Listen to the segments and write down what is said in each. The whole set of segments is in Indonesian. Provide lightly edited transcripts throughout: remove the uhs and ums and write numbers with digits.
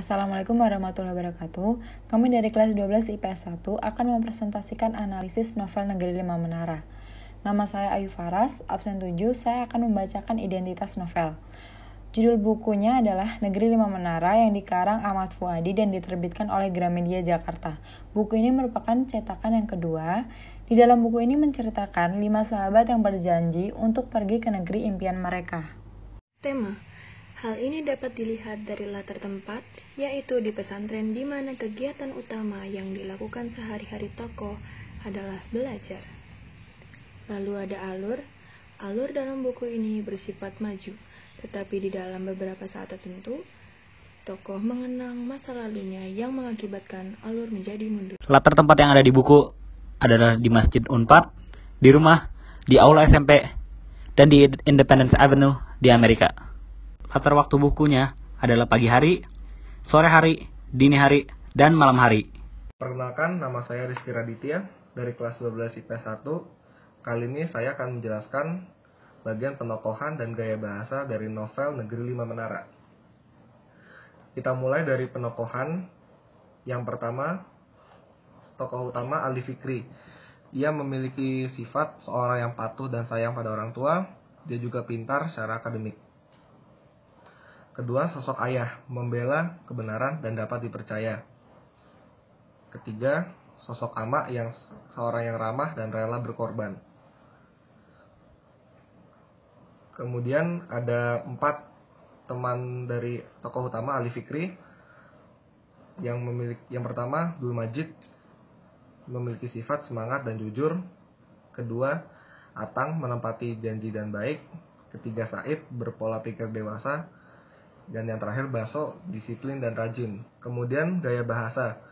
Assalamualaikum warahmatullahi wabarakatuh. Kami dari kelas 12 IPS 1 akan mempresentasikan analisis novel Negeri Lima Menara. Nama saya Ayu Faras, absen 7, saya akan membacakan identitas novel. Judul bukunya adalah Negeri Lima Menara yang dikarang Ahmad Fuadi dan diterbitkan oleh Gramedia Jakarta. Buku ini merupakan cetakan yang kedua. Di dalam buku ini menceritakan 5 sahabat yang berjanji untuk pergi ke negeri impian mereka. Tema. Hal ini dapat dilihat dari latar tempat, yaitu di pesantren di mana kegiatan utama yang dilakukan sehari-hari tokoh adalah belajar. Lalu ada alur dalam buku ini bersifat maju, tetapi di dalam beberapa saat tertentu, tokoh mengenang masa lalunya yang mengakibatkan alur menjadi mundur. Latar tempat yang ada di buku adalah di Masjid Unpad, di rumah, di aula SMP, dan di Independence Avenue di Amerika. Latar waktu bukunya adalah pagi hari, sore hari, dini hari, dan malam hari. Perkenalkan, nama saya Rizky Raditya dari kelas 12 IPS 1. Kali ini saya akan menjelaskan bagian penokohan dan gaya bahasa dari novel Negeri Lima Menara. Kita mulai dari penokohan. Yang pertama, tokoh utama Ali Fikri. Ia memiliki sifat seorang yang patuh dan sayang pada orang tua. Dia juga pintar secara akademik. Kedua, sosok ayah, membela kebenaran dan dapat dipercaya. Ketiga, sosok ama yang seorang yang ramah dan rela berkorban. Kemudian ada 4 teman dari tokoh utama Ali Fikri. Yang pertama, Dul Majid, memiliki sifat semangat dan jujur. Kedua, Atang, menempati janji dan baik. Ketiga, Said, berpola pikir dewasa. Dan yang terakhir, Baso, disiplin dan rajin. Kemudian gaya bahasa.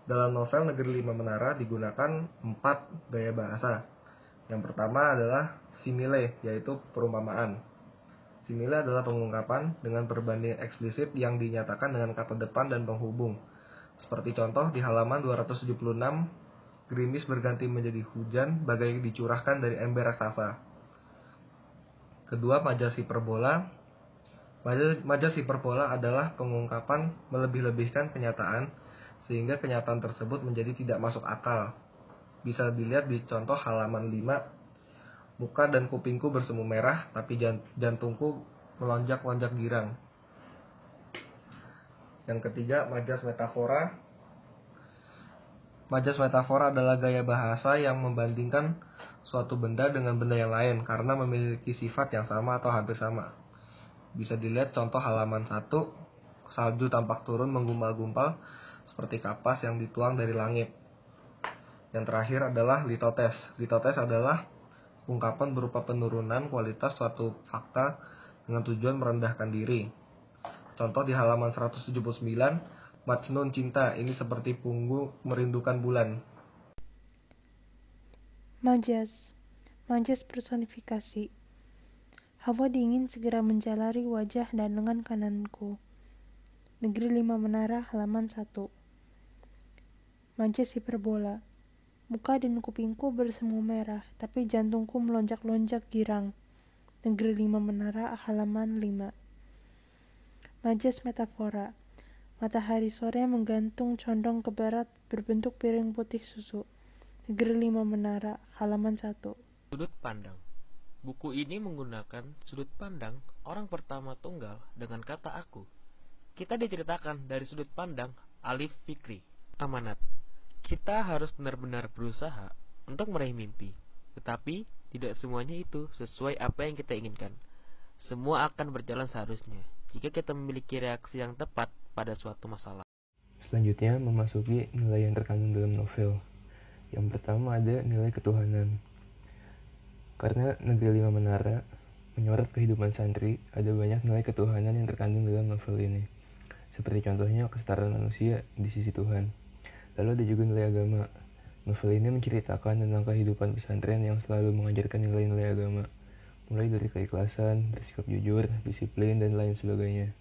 Dalam novel Negeri Lima Menara digunakan 4 gaya bahasa. Yang pertama adalah simile, yaitu perumpamaan. Simile adalah pengungkapan dengan perbandingan eksplisit yang dinyatakan dengan kata depan dan penghubung. Seperti contoh di halaman 276, gerimis berganti menjadi hujan bagai dicurahkan dari ember raksasa. Kedua, majas hiperbola. Majas hiperbola adalah pengungkapan melebih-lebihkan kenyataan sehingga kenyataan tersebut menjadi tidak masuk akal. Bisa dilihat di contoh halaman 5. Muka dan kupingku bersemu merah, tapi jantungku melonjak-lonjak girang. Yang ketiga, majas metafora. Majas metafora adalah gaya bahasa yang membandingkan suatu benda dengan benda yang lain karena memiliki sifat yang sama atau hampir sama. Bisa dilihat contoh halaman 1, salju tampak turun menggumpal-gumpal seperti kapas yang dituang dari langit. Yang terakhir adalah litotes. Litotes adalah ungkapan berupa penurunan kualitas suatu fakta dengan tujuan merendahkan diri. Contoh di halaman 179, Majnun cinta, ini seperti punggung merindukan bulan. Majas personifikasi. Hawa dingin segera menjalari wajah dan lengan kananku. Negeri Lima Menara, halaman 1. Majas hiperbola. Muka dan kupingku bersemu merah, tapi jantungku melonjak-lonjak girang. Negeri Lima Menara, halaman 5. Majas metafora. Matahari sore menggantung condong ke barat berbentuk piring putih susu. Negeri Lima Menara, halaman 1. Sudut pandang. Buku ini menggunakan sudut pandang orang pertama tunggal dengan kata aku. Kita diceritakan dari sudut pandang Ali Fikri. Amanat. Kita harus benar-benar berusaha untuk meraih mimpi. Tetapi tidak semuanya itu sesuai apa yang kita inginkan. Semua akan berjalan seharusnya jika kita memiliki reaksi yang tepat pada suatu masalah. Selanjutnya memasuki nilai yang terkandung dalam novel. Yang pertama ada nilai ketuhanan. Karena Negeri Lima Menara menyorot kehidupan santri, ada banyak nilai ketuhanan yang terkandung dalam novel ini. Seperti contohnya kesetaraan manusia di sisi Tuhan. Lalu ada juga nilai agama. Novel ini menceritakan tentang kehidupan pesantren yang selalu mengajarkan nilai-nilai agama, mulai dari keikhlasan, bersikap jujur, disiplin, dan lain sebagainya.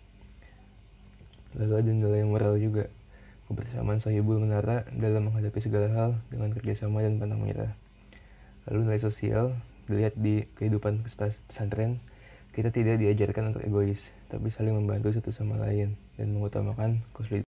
Lalu ada nilai moral juga, kebersamaan Sahibul Menara dalam menghadapi segala hal dengan kerjasama dan pantang menyerah. Lalu nilai sosial, dilihat di kehidupan pesantren, Kita tidak diajarkan untuk egois, tapi saling membantu satu sama lain dan mengutamakan